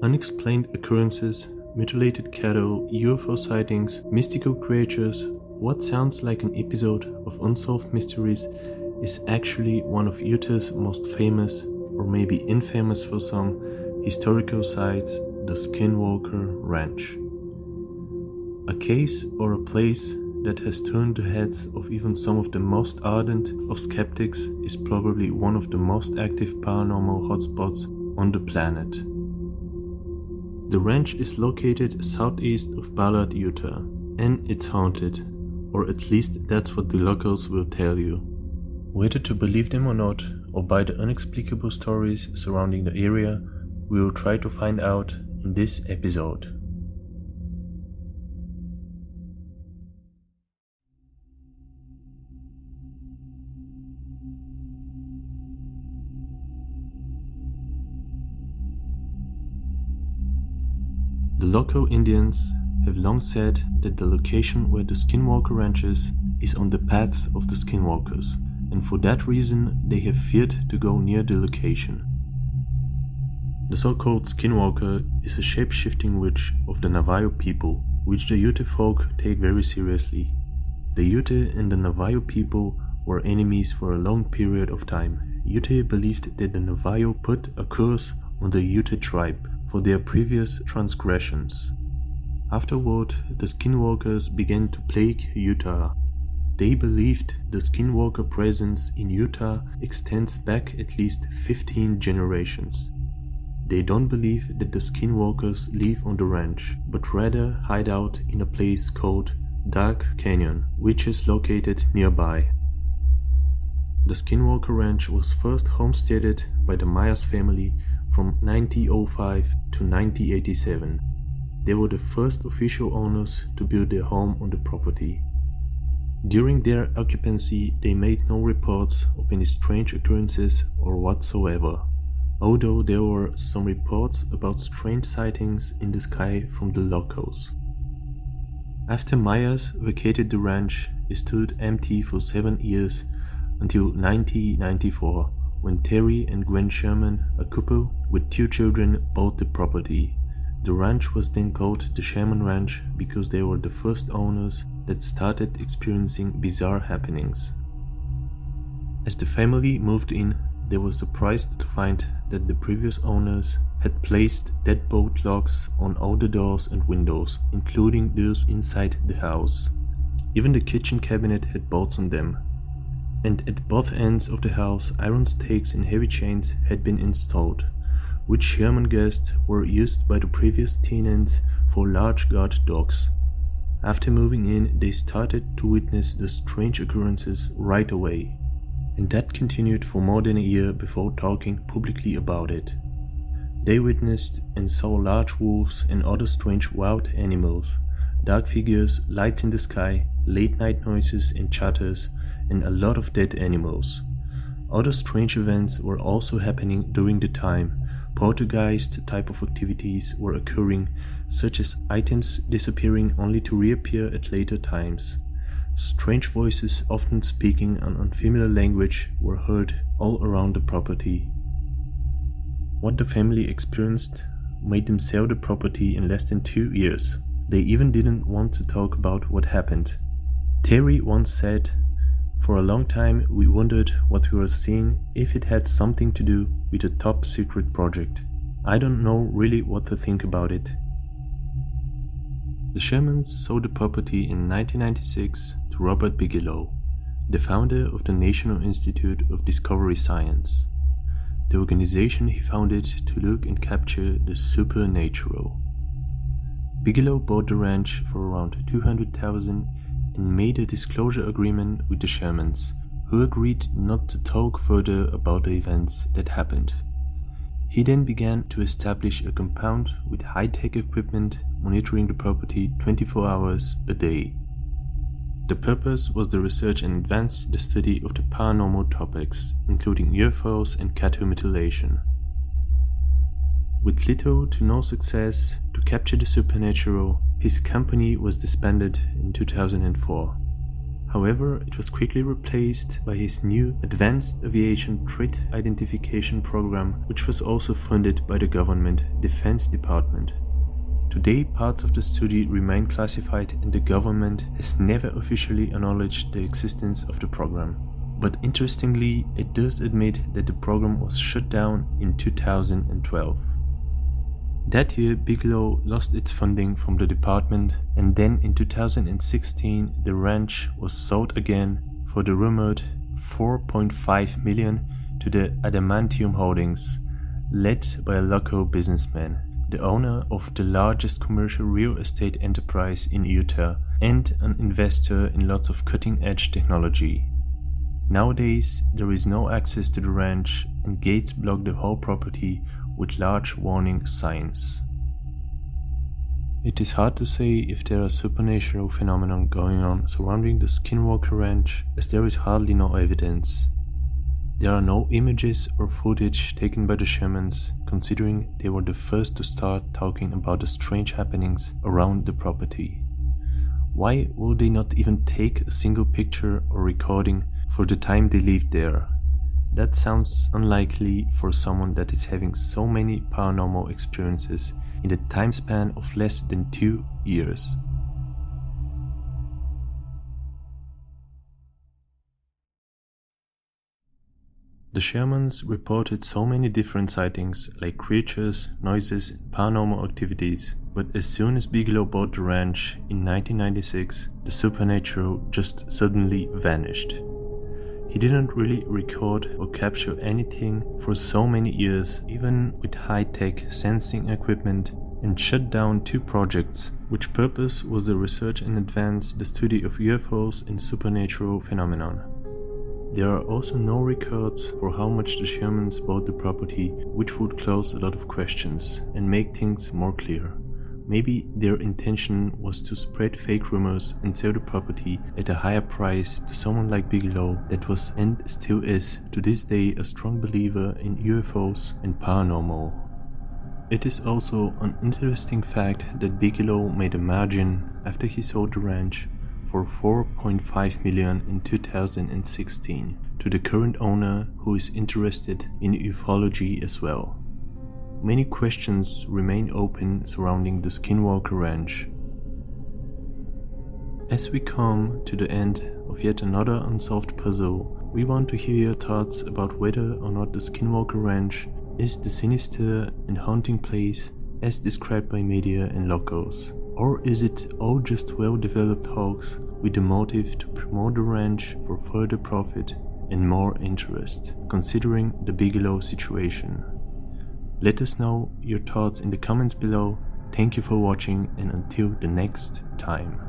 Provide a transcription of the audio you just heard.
Unexplained occurrences, mutilated cattle, UFO sightings, mystical creatures. What sounds like an episode of Unsolved Mysteries is actually one of Utah's most famous, or maybe infamous for some, historical sites, the Skinwalker Ranch. A case or a place that has turned the heads of even some of the most ardent of skeptics is probably one of the most active paranormal hotspots on the planet. The ranch is located southeast of Ballard, Utah, and it's haunted, or at least that's what the locals will tell you. Whether to believe them or not, or buy the inexplicable stories surrounding the area, we will try to find out in this episode. The local Indians have long said that the location where the Skinwalker Ranch is on the path of the Skinwalkers, and for that reason they have feared to go near the location. The so-called Skinwalker is a shape-shifting witch of the Navajo people, which the Ute folk take very seriously. The Ute and the Navajo people were enemies for a long period of time. Ute believed that the Navajo put a curse on the Ute tribe for their previous transgressions. Afterward, the Skinwalkers began to plague Utah. They believed the Skinwalker presence in Utah extends back at least 15 generations. They don't believe that the Skinwalkers live on the ranch, but rather hide out in a place called Dark Canyon, which is located nearby. The Skinwalker Ranch was first homesteaded by the Myers family from 1905 to 1987. They were the first official owners to build their home on the property. During their occupancy, they made no reports of any strange occurrences or whatsoever, although there were some reports about strange sightings in the sky from the locals. After Myers vacated the ranch, it stood empty for 7 years until 1994, when Terry and Gwen Sherman, a couple with 2 children, bought the property. The ranch was then called the Sherman Ranch because they were the first owners that started experiencing bizarre happenings. As the family moved in, they were surprised to find that the previous owners had placed deadbolt locks on all the doors and windows, including those inside the house. Even the kitchen cabinet had bolts on them. And at both ends of the house, iron stakes and heavy chains had been installed, which Sherman guessed were used by the previous tenants for large guard dogs. After moving in, they started to witness the strange occurrences right away, and that continued for more than a year before talking publicly about it. They witnessed and saw large wolves and other strange wild animals, dark figures, lights in the sky, late night noises and chatters, and a lot of dead animals. Other strange events were also happening during the time. Poltergeist type of activities were occurring, such as items disappearing only to reappear at later times. Strange voices, often speaking an unfamiliar language, were heard all around the property. What the family experienced made them sell the property in less than 2 years. They even didn't want to talk about what happened. Terry once said, "For a long time we wondered what we were seeing, if it had something to do with a top secret project. I don't know really what to think about it." The Shermans sold the property in 1996 to Robert Bigelow, the founder of the National Institute of Discovery Science, the organization he founded to look and capture the supernatural. Bigelow bought the ranch for around $200,000 and made a disclosure agreement with the Shermans, who agreed not to talk further about the events that happened. He then began to establish a compound with high-tech equipment monitoring the property 24 hours a day. The purpose was to research and advance the study of the paranormal topics, including UFOs and cattle mutilation. With little to no success to capture the supernatural, his company was disbanded in 2004. However, it was quickly replaced by his new Advanced Aviation Threat Identification program, which was also funded by the government Defense Department. Today, parts of the study remain classified and the government has never officially acknowledged the existence of the program. But interestingly, it does admit that the program was shut down in 2012. That year, Bigelow lost its funding from the department, and then in 2016 the ranch was sold again for the rumored $4.5 million to the Adamantium Holdings, led by a local businessman, the owner of the largest commercial real estate enterprise in Utah and an investor in lots of cutting-edge technology. Nowadays, there is no access to the ranch and gates block the whole property with large warning signs. It is hard to say if there are supernatural phenomena going on surrounding the Skinwalker Ranch, as there is hardly no evidence. There are no images or footage taken by the shamans, considering they were the first to start talking about the strange happenings around the property. Why would they not even take a single picture or recording for the time they lived there? That sounds unlikely for someone that is having so many paranormal experiences in the time span of less than 2 years. The shamans reported so many different sightings like creatures, noises, and paranormal activities, but as soon as Bigelow bought the ranch in 1996, the supernatural just suddenly vanished. He didn't really record or capture anything for so many years, even with high-tech sensing equipment, and shut down 2 projects, which purpose was the research and advance the study of UFOs and supernatural phenomena. There are also no records for how much the shamans bought the property, which would close a lot of questions and make things more clear. Maybe their intention was to spread fake rumors and sell the property at a higher price to someone like Bigelow that was and still is to this day a strong believer in UFOs and paranormal. It is also an interesting fact that Bigelow made a margin after he sold the ranch for $4.5 million in 2016 to the current owner, who is interested in ufology as well. Many questions remain open surrounding the Skinwalker Ranch. As we come to the end of yet another unsolved puzzle, we want to hear your thoughts about whether or not the Skinwalker Ranch is the sinister and haunting place as described by media and locals, or is it all just well-developed hoax with the motive to promote the ranch for further profit and more interest, considering the Bigelow situation? Let us know your thoughts in the comments below. Thank you for watching, and until the next time.